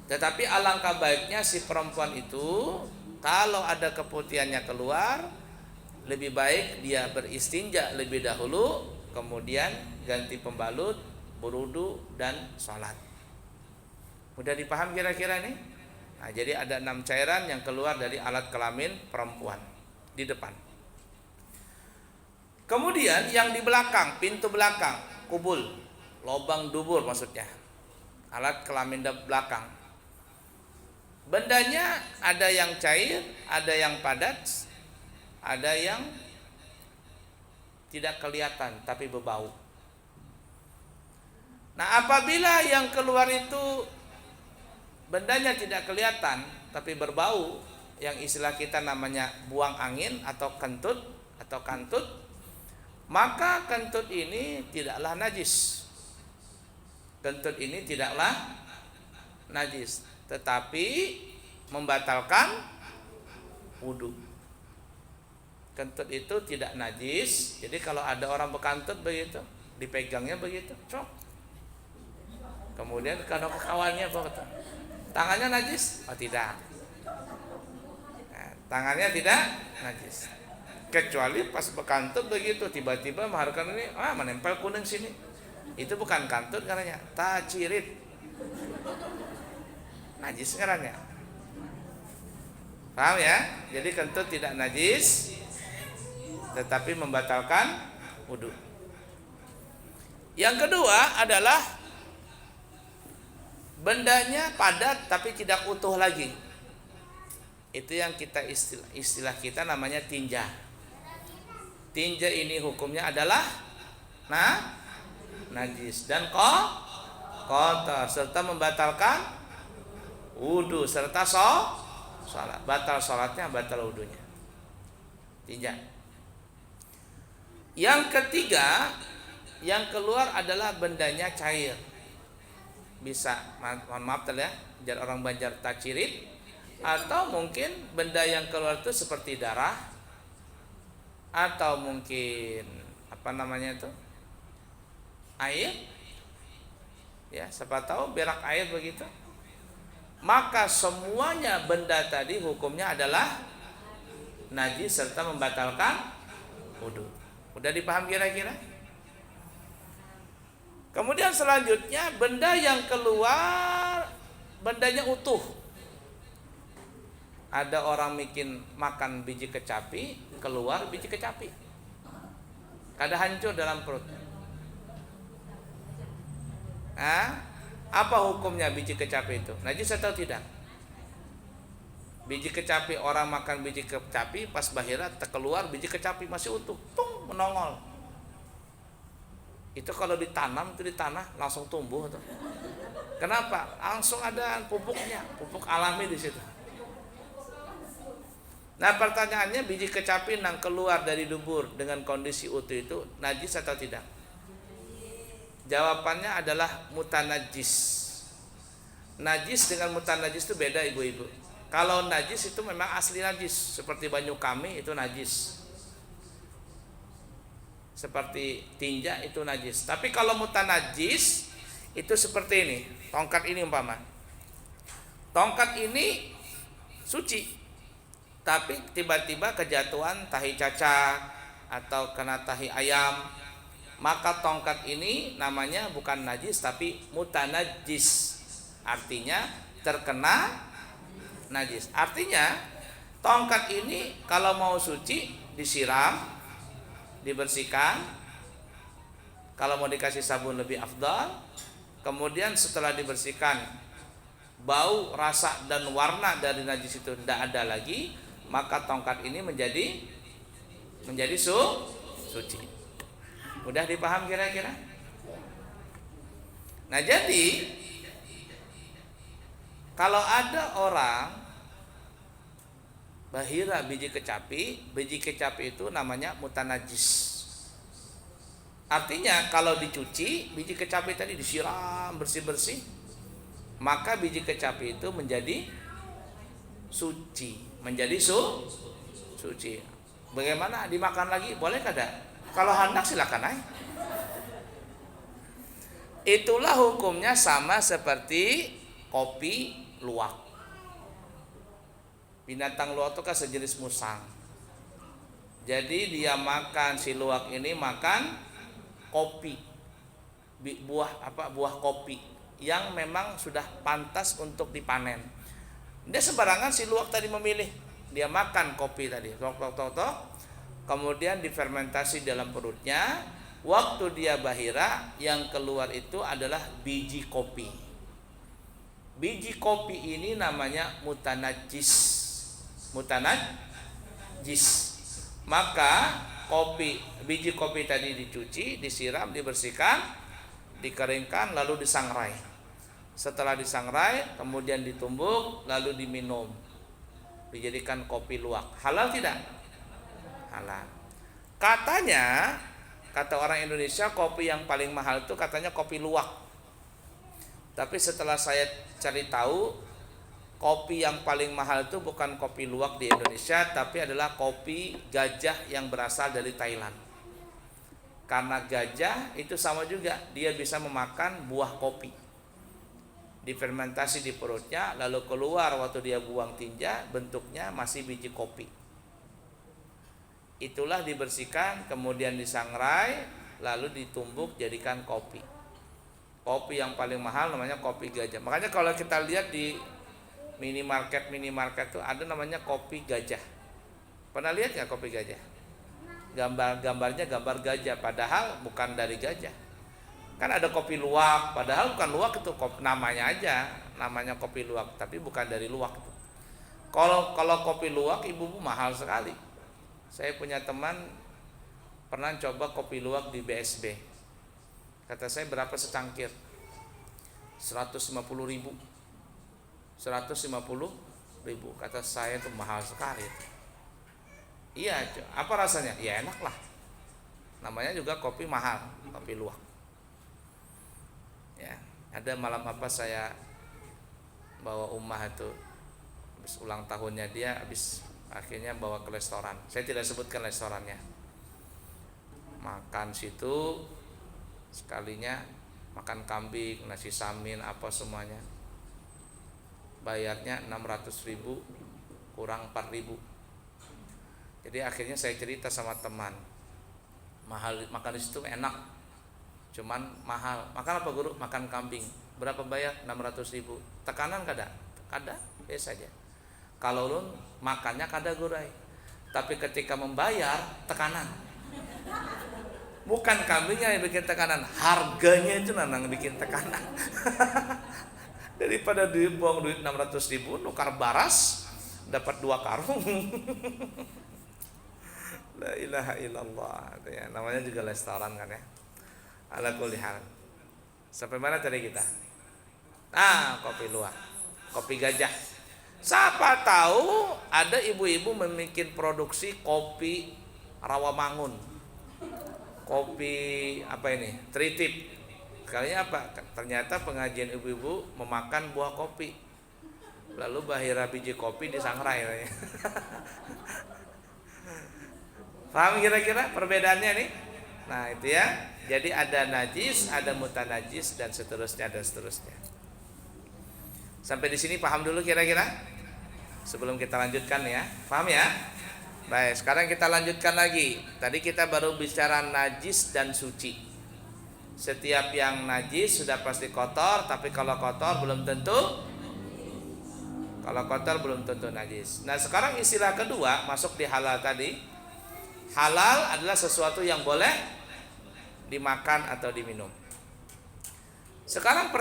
Tetapi alangkah baiknya si perempuan itu kalau ada keputihannya keluar, lebih baik dia beristinja lebih dahulu, kemudian ganti pembalut, berwudu dan sholat. Udah dipaham kira-kira nih? Nah, jadi ada 6 cairan yang keluar dari alat kelamin perempuan di depan. Kemudian yang di belakang, pintu belakang, kubul, lubang dubur maksudnya, alat kelamin belakang. Bendanya ada yang cair, ada yang padat, ada yang tidak kelihatan tapi berbau. Nah, apabila yang keluar itu bendanya tidak kelihatan tapi berbau, yang istilah kita namanya buang angin atau kentut atau kantut, maka kentut ini tidaklah najis. Kentut ini tidaklah najis, tetapi membatalkan wudu. Kentut itu tidak najis. Jadi kalau ada orang berkantut begitu, dipegangnya begitu, cok. Kemudian kalau kawannya apa? Tangannya najis? Oh tidak. Nah, tangannya tidak najis. Kecuali pas berkantut begitu, tiba-tiba maharkan ini, menempel kuning sini. Itu bukan kantut karena tacirit. Najis karena. Paham ya? Jadi kentut tidak najis, tetapi membatalkan wudu. Yang kedua adalah bendanya padat tapi tidak utuh lagi. Itu yang kita istilah kita namanya tinja. Tinja ini hukumnya adalah najis dan kotor serta membatalkan wudu serta sholat. Batal sholatnya, batal wudunya. Tinja. Yang ketiga yang keluar adalah bendanya cair. bisa, mohon maaf tadi ya, jar orang Banjar tacirit, atau mungkin benda yang keluar itu seperti darah, atau mungkin apa namanya itu, air, ya siapa tahu berak air begitu. Maka semuanya benda tadi hukumnya adalah najis serta membatalkan wudu. Udah dipaham kira-kira? Kemudian selanjutnya benda yang keluar, bendanya utuh. Ada orang makan biji kecapi, keluar biji kecapi, kada hancur dalam perut. Apa hukumnya biji kecapi itu? Najis atau tidak? Biji kecapi, orang makan biji kecapi, pas bahira keluar biji kecapi masih utuh, tung, menongol. Itu kalau ditanam itu di tanah langsung tumbuh tuh. Kenapa? Langsung ada pupuknya, pupuk alami di situ. Nah pertanyaannya, biji kecapi yang keluar dari dubur dengan kondisi utuh itu najis atau tidak? Jawabannya adalah mutanajis. Najis dengan mutanajis itu beda ibu-ibu. Kalau najis itu memang asli najis, seperti banyu kami itu najis, seperti tinja itu najis. Tapi kalau mutanajis itu seperti ini, tongkat ini umpama. Tongkat ini suci, tapi tiba-tiba kejatuhan tahi cacak atau kena tahi ayam, maka tongkat ini namanya bukan najis tapi mutanajis, artinya terkena najis. Artinya tongkat ini kalau mau suci disiram, dibersihkan, kalau mau dikasih sabun lebih afdal. Kemudian setelah dibersihkan, bau, rasa dan warna dari najis itu tidak ada lagi, maka tongkat ini menjadi suci. Mudah dipaham kira-kira? Nah jadi kalau ada orang bahira biji kecapi itu namanya mutanajis. Artinya kalau dicuci biji kecapi tadi disiram bersih-bersih, maka biji kecapi itu menjadi suci, suci. Bagaimana dimakan lagi? Boleh kada? Kalau hendak silakan aja. Itulah hukumnya sama seperti kopi luwak. Binatang luwak itu kan sejenis musang. Jadi dia makan, si luwak ini makan kopi, buah kopi yang memang sudah pantas untuk dipanen. Dia sembarangan si luwak tadi memilih, dia makan kopi tadi, tok, kemudian difermentasi dalam perutnya. Waktu dia bahira, yang keluar itu adalah biji kopi. Biji kopi ini namanya mutanajis. Maka biji kopi tadi dicuci, disiram, dibersihkan, dikeringkan, lalu disangrai. Setelah disangrai, kemudian ditumbuk, lalu diminum, dijadikan kopi luwak. Halal tidak? Halal. Kata orang Indonesia, kopi yang paling mahal itu katanya kopi luwak. Tapi setelah saya cari tahu, kopi yang paling mahal itu bukan kopi luwak di Indonesia, tapi adalah kopi gajah yang berasal dari Thailand. Karena gajah itu sama juga, dia bisa memakan buah kopi, difermentasi di perutnya, lalu keluar waktu dia buang tinja, bentuknya masih biji kopi. Itulah dibersihkan, kemudian disangrai, lalu ditumbuk jadikan kopi. Kopi yang paling mahal namanya kopi gajah. Makanya kalau kita lihat di minimarket itu ada namanya kopi gajah. Pernah lihat nggak kopi gajah? Gambarnya gambar gajah, padahal bukan dari gajah. Kan ada kopi luwak, padahal bukan luwak itu, namanya aja, namanya kopi luwak, tapi bukan dari luwak itu. Kalau kopi luwak ibu-ibu mahal sekali. Saya punya teman pernah coba kopi luwak di BSB. Kata saya, berapa secangkir? 150.000. 150.000. Kata saya itu mahal sekali. Iya, apa rasanya? Ya enak lah. Namanya juga kopi mahal, kopi luwak. Ya. Ada malam apa saya bawa Ummah itu habis ulang tahunnya dia, habis akhirnya bawa ke restoran. Saya tidak sebutkan restorannya. Makan situ sekalinya makan kambing, nasi samin, apa semuanya. Bayarnya 600.000 kurang 4.000. Jadi akhirnya saya cerita sama teman, mahal makan di situ enak, cuman mahal. Makan apa guru? Makan kambing. Berapa bayar? 600.000. Tekanan kada? Kada, biasa saja. Kalau ulun makannya kada gurai, tapi ketika membayar tekanan. Bukan kambingnya yang bikin tekanan, harganya itu yang bikin tekanan. Daripada dibuang duit 600.000, nukar baras dapat 2 karung. La ilaha illallah ya, namanya juga restoran kan ya. Ala kulli hal. Sampai mana tadi kita? Kopi luwak, kopi gajah. Siapa tahu ada ibu-ibu membuat produksi kopi Rawamangun, kopi apa ini, tritip. Kalinya apa? Ternyata pengajian ibu-ibu memakan buah kopi, lalu bahira biji kopi disangrai. Paham kira-kira perbedaannya nih? Nah itu ya. Jadi ada najis, ada mutanajis, dan seterusnya dan seterusnya. Sampai di sini paham dulu kira-kira? Sebelum kita lanjutkan ya, paham ya? Baik, sekarang kita lanjutkan lagi. Tadi kita baru bicara najis dan suci. Setiap yang najis sudah pasti kotor, tapi kalau kotor belum tentu. Kalau kotor belum tentu najis. Nah sekarang istilah kedua masuk di halal tadi. Halal adalah sesuatu yang boleh dimakan atau diminum. Sekarang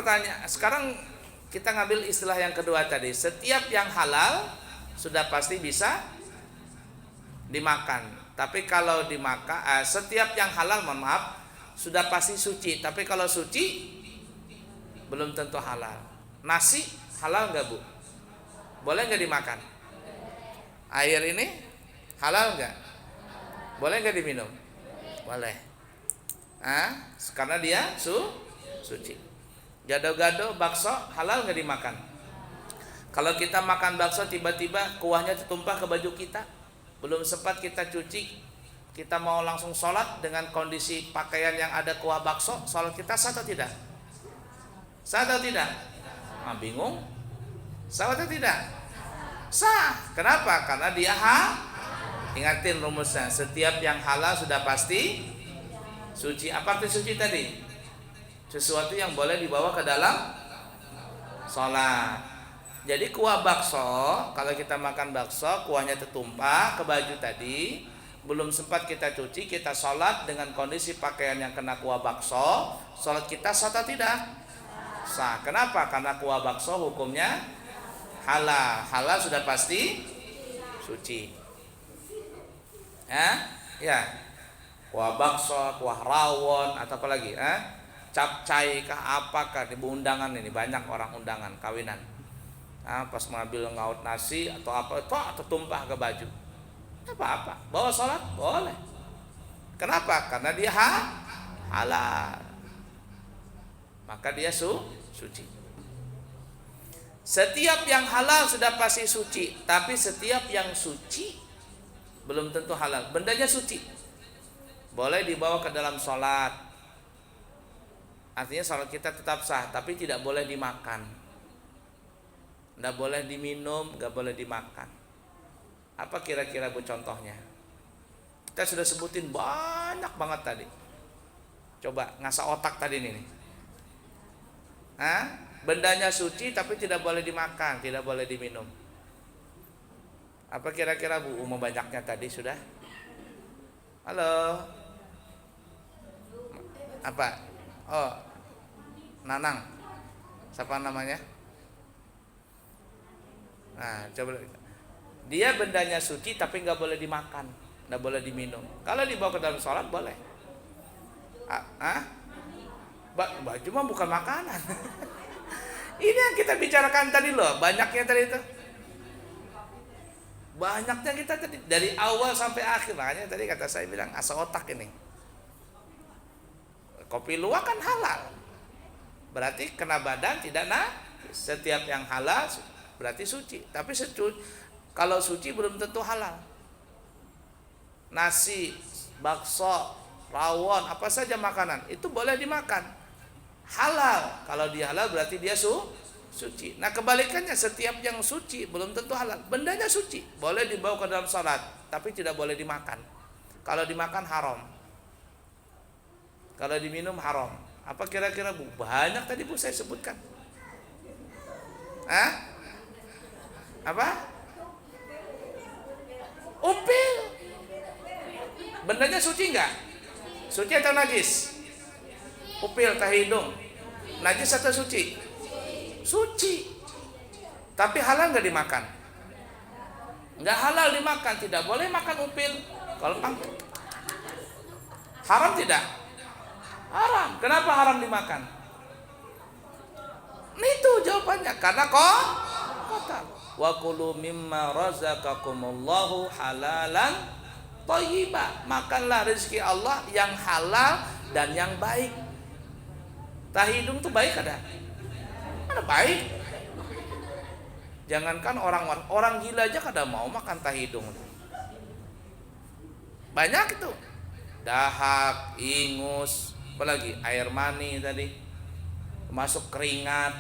kita ngambil istilah yang kedua tadi. Setiap yang halal sudah pasti bisa dimakan. Tapi kalau dimakan, setiap yang halal, mohon maaf, sudah pasti suci. Tapi kalau suci belum tentu halal. Nasi halal nggak bu? Boleh nggak dimakan? Air ini halal nggak? Boleh nggak diminum? Boleh. Karena dia suci. Gado-gado, bakso halal nggak dimakan? Kalau kita makan bakso tiba-tiba kuahnya tertumpah ke baju kita, belum sempat kita cuci, kita mau langsung sholat dengan kondisi pakaian yang ada kuah bakso, sholat kita sah atau tidak? Sah atau tidak? Bingung? Sah atau tidak? Sah. Kenapa? Karena dia ingatin rumusnya, setiap yang halal sudah pasti suci. Apa arti suci tadi? Sesuatu yang boleh dibawa ke dalam sholat. Jadi kuah bakso, kalau kita makan bakso, kuahnya tertumpah ke baju tadi, belum sempat kita cuci, kita sholat dengan kondisi pakaian yang kena kuah bakso, sholat kita sah atau tidak? Sah. Kenapa? Karena kuah bakso hukumnya halal. Halal sudah pasti suci. Ya, kuah bakso, kuah rawon, atau apa lagi? Capcay kah, apakah di undangan ini banyak orang undangan kawinan. Pas mengambil ngaut nasi atau apa, atau tumpah ke baju. Apa-apa, bawa sholat boleh. Kenapa? Karena dia halal. Maka dia suci. Setiap yang halal sudah pasti suci, tapi setiap yang suci belum tentu halal. Bendanya suci, boleh dibawa ke dalam sholat. Artinya sholat kita tetap sah, tapi tidak boleh dimakan, tidak boleh diminum, tidak boleh dimakan. Apa kira-kira bu contohnya? Kita sudah sebutin banyak banget tadi. Coba ngasah otak tadi ini. Bendanya suci tapi tidak boleh dimakan, tidak boleh diminum. Apa kira-kira bu? Umum banyaknya tadi sudah. Halo. Apa? Oh, Nanang. Siapa namanya? Nah, coba. Dia bendanya suci tapi nggak boleh dimakan, nggak boleh diminum. Kalau dibawa ke dalam sholat boleh. Baju mah bukan makanan. Ini yang kita bicarakan tadi loh, banyaknya tadi itu. Banyaknya kita tadi dari awal sampai akhir. Makanya tadi kata saya bilang asa otak ini. Kopi luwak kan halal. berarti kena badan tidak setiap yang halal berarti suci. Tapi kalau suci belum tentu halal. Nasi, bakso, rawon, apa saja makanan itu boleh dimakan, halal. Kalau dia halal berarti dia suci. Nah kebalikannya, setiap yang suci belum tentu halal. Bendanya suci, boleh dibawa ke dalam salat, tapi tidak boleh dimakan. Kalau dimakan haram, kalau diminum haram. Apa kira-kira Bu? Banyak tadi Bu saya sebutkan. Apa? Upil. Bendanya suci enggak? Suci atau najis? Upil, tahi hidung, najis atau suci? Suci. Tapi halal enggak dimakan? Enggak halal dimakan, tidak boleh makan upil. Kalau haram tidak? Haram. Kenapa haram dimakan? Itu jawabannya, karena kotor. Wa kulu mimma razaqakumullahu halalan thayyiba. Makanlah rezeki Allah yang halal dan yang baik. Tahi hidung tuh baik ada? Mana baik? Jangankan orang gila aja kada mau makan tahi hidung. Banyak itu. Dahak, ingus, apalagi air mani tadi, masuk keringat,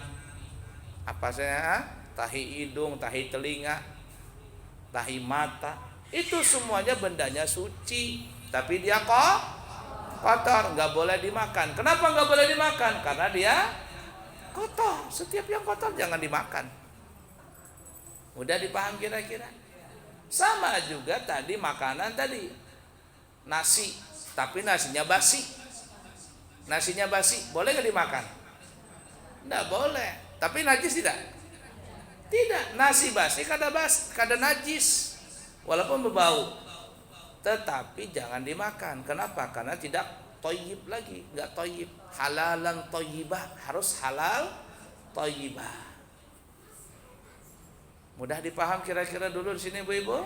apa saya, tahi hidung, tahi telinga, tahi mata, itu semuanya bendanya suci, tapi dia kotor, nggak boleh dimakan. Kenapa nggak boleh dimakan? Karena dia kotor. Setiap yang kotor jangan dimakan. Udah dipaham kira-kira? Sama juga tadi makanan tadi, nasi, tapi nasinya basi. Nasinya basi, boleh nggak dimakan? Nggak boleh. Tapi najis tidak? Tidak. Nasi basi kada najis, walaupun berbau. Tetapi jangan dimakan. Kenapa? Karena tidak thayyib lagi, nggak thayyib. Halalan thayyibah, harus halal thayyibah. Mudah dipaham kira-kira dulu di sini Bu-ibu?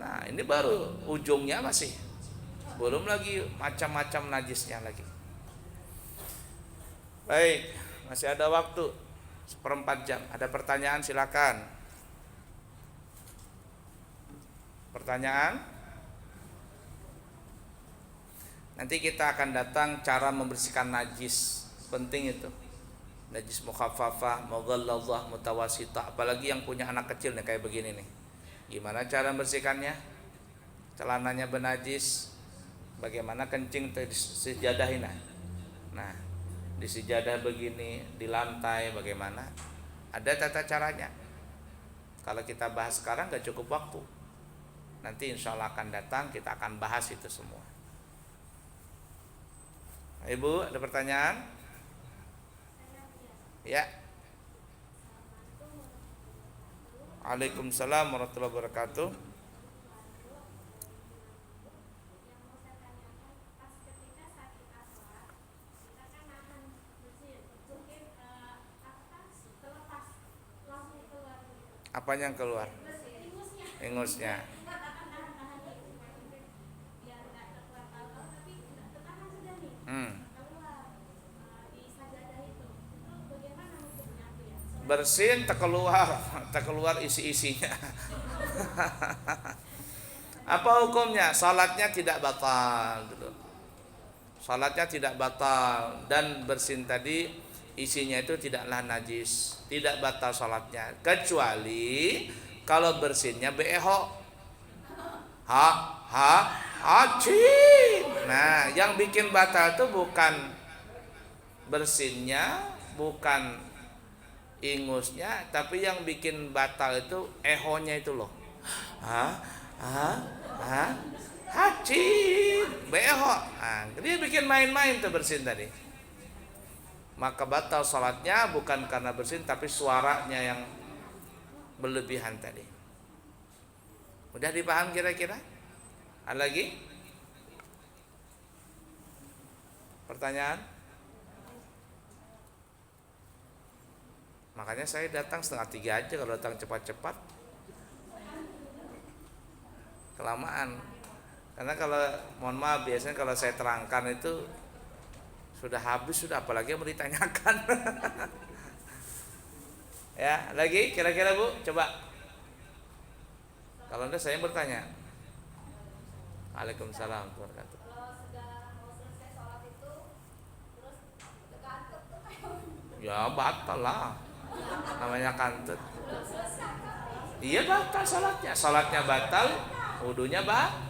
Nah, ini baru ujungnya, masih belum lagi macam-macam najisnya lagi. Baik, masih ada waktu 1/4 jam. Ada pertanyaan silakan. Pertanyaan? Nanti kita akan datang cara membersihkan najis. Penting itu. Najis mukhaffafah, mughalladzah, mutawasitah. Apalagi yang punya anak kecil nih kayak begini nih. Gimana cara membersihkannya? Celananya bernajis, bagaimana kencing sejadahin. Nah, di sejadah begini, di lantai bagaimana? Ada tata caranya. Kalau kita bahas sekarang gak cukup waktu. Nanti insya Allah akan datang, kita akan bahas itu semua. Ibu, ada pertanyaan? Ya. Waalaikumsalam warahmatullahi wabarakatuh. Apanya yang keluar? Ingusnya. Bersin tak keluar isi-isinya. Apa hukumnya? Salatnya tidak batal gitu. Salatnya tidak batal, dan bersin tadi isinya itu tidaklah najis, tidak batal salatnya, kecuali kalau bersinnya beho. Haji. Nah, yang bikin batal itu bukan bersinnya, bukan ingusnya, tapi yang bikin batal itu ehonya itu loh. Haji beho. Nah, dia bikin main-main tuh bersin tadi. Maka batal salatnya bukan karena bersin, tapi suaranya yang berlebihan tadi. Udah dipaham kira-kira? Ada lagi? Pertanyaan? Makanya saya datang 2:30 aja, kalau datang cepat-cepat kelamaan. Karena kalau mohon maaf, biasanya kalau saya terangkan itu Sudah habis sudah, apalagi yang mau ditanyakan. Ya, lagi kira-kira Bu, coba. Kalau enggak saya bertanya. Waalaikumsalam warahmatullahi wabarakatuh. Kalau sudah mau selesai sholat itu terus kantuk tuh kayak Ya batal lah, namanya kantut. belum selesai. Iya batal sholatnya, sholatnya batal, wudunya batal.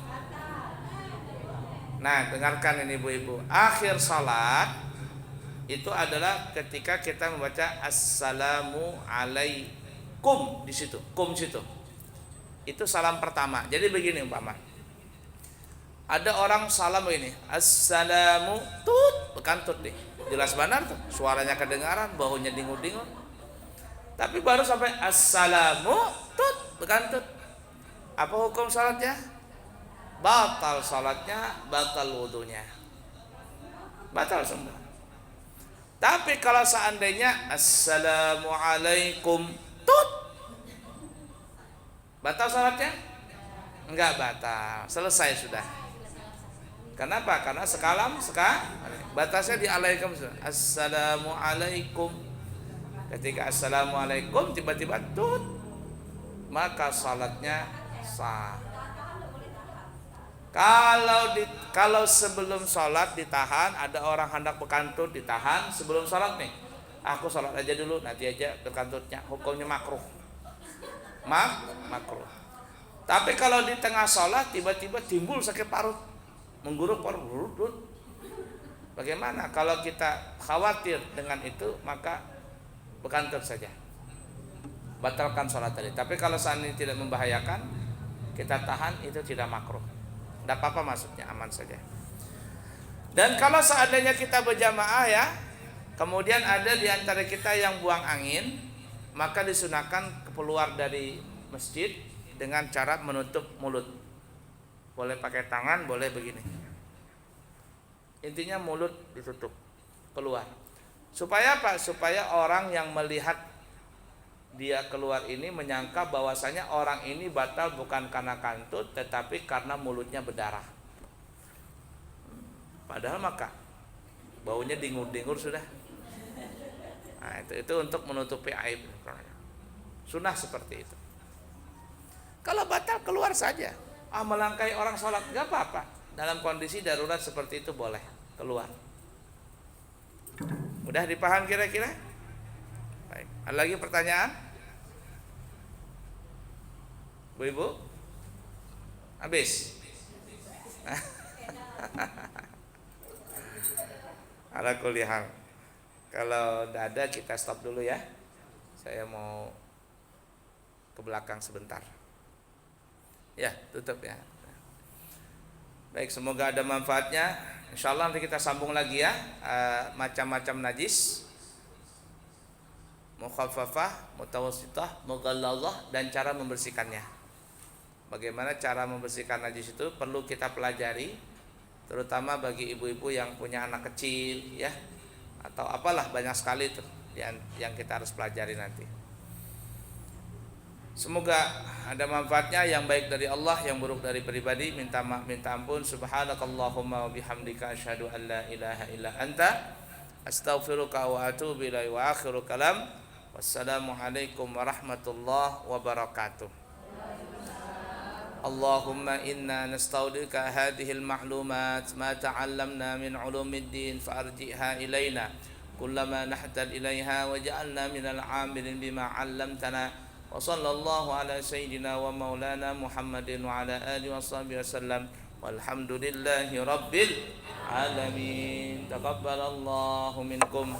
Nah dengarkan ini ibu-ibu, akhir sholat itu adalah ketika kita membaca assalamu alaikum di situ, kum situ. Itu salam pertama. Jadi begini umpama, ada orang salam ini, assalamu tut, bekantut deh, jelas benar tuh, suaranya kedengaran, baunya dengur-dengur. Tapi baru sampai assalamu tut, bekantut. Apa hukum salatnya? Batal salatnya, batal wudunya, batal semua. Tapi kalau seandainya assalamualaikum tut, batal salatnya? Enggak batal, selesai sudah. Kenapa? Karena sekalam batasnya di alaikum. Assalamualaikum. Ketika assalamualaikum tiba-tiba tut, maka salatnya sah. Kalau sebelum sholat ditahan, ada orang hendak berkantut ditahan sebelum sholat nih. Aku sholat aja dulu, nanti aja berkantutnya. Hukumnya makruh. Makruh. Tapi kalau di tengah sholat tiba-tiba timbul sakit parut, mengguruk parut, bagaimana? Kalau kita khawatir dengan itu, maka berkantut saja, batalkan sholat tadi. Tapi kalau seandainya tidak membahayakan, kita tahan, itu tidak makruh. Tidak apa-apa, maksudnya aman saja. Dan kalau seandainya kita berjamaah ya, kemudian ada di antara kita yang buang angin, maka disunahkan keluar dari masjid dengan cara menutup mulut. Boleh pakai tangan, boleh begini. Intinya mulut ditutup, keluar. Supaya apa? Supaya orang yang melihat dia keluar ini menyangka bahwasanya orang ini batal bukan karena kantut, tetapi karena mulutnya berdarah. Padahal maka baunya dengur-dengur sudah. Nah, itu untuk menutupi aib. Sunnah seperti itu. Kalau batal keluar saja. Melangkai orang sholat nggak apa-apa. Dalam kondisi darurat seperti itu boleh keluar. Mudah dipaham kira-kira? Baik. Ada lagi pertanyaan? Bu Ibu? Habis? Ala kulli hal. Kalau tidak ada kita stop dulu ya. Saya mau ke belakang sebentar. Ya, tutup ya. Baik, semoga ada manfaatnya. Insyaallah nanti kita sambung lagi ya. Macam-macam najis, mukhaffafah, mutawassithah, mughalladhah, dan cara membersihkannya. Bagaimana cara membersihkan najis itu perlu kita pelajari, terutama bagi ibu-ibu yang punya anak kecil ya, atau apalah, banyak sekali itu yang kita harus pelajari nanti. Semoga ada manfaatnya, yang baik dari Allah, yang buruk dari pribadi. Minta ampun. Subhanakallahumma wa bihamdika asyhadu an la ilaha illa anta astaghfiruka wa atubu ilaik. Wa akhiru kalam, wassalamualaikum warahmatullahi wabarakatuh. Allahumma inna nastaudika hadhil ma'lumat ma ta'allamna min ulumiddin fa'arji'ha ilayna kullama nahtal ilayha waj'alna minal 'amilin bima 'allamtana. Wa sallallahu ala sayyidina wa maulana Muhammadin wa ala alihi wa sahbihi wasallam. Walhamdulillahi rabbil alamin. Taqabbalallahu minkum.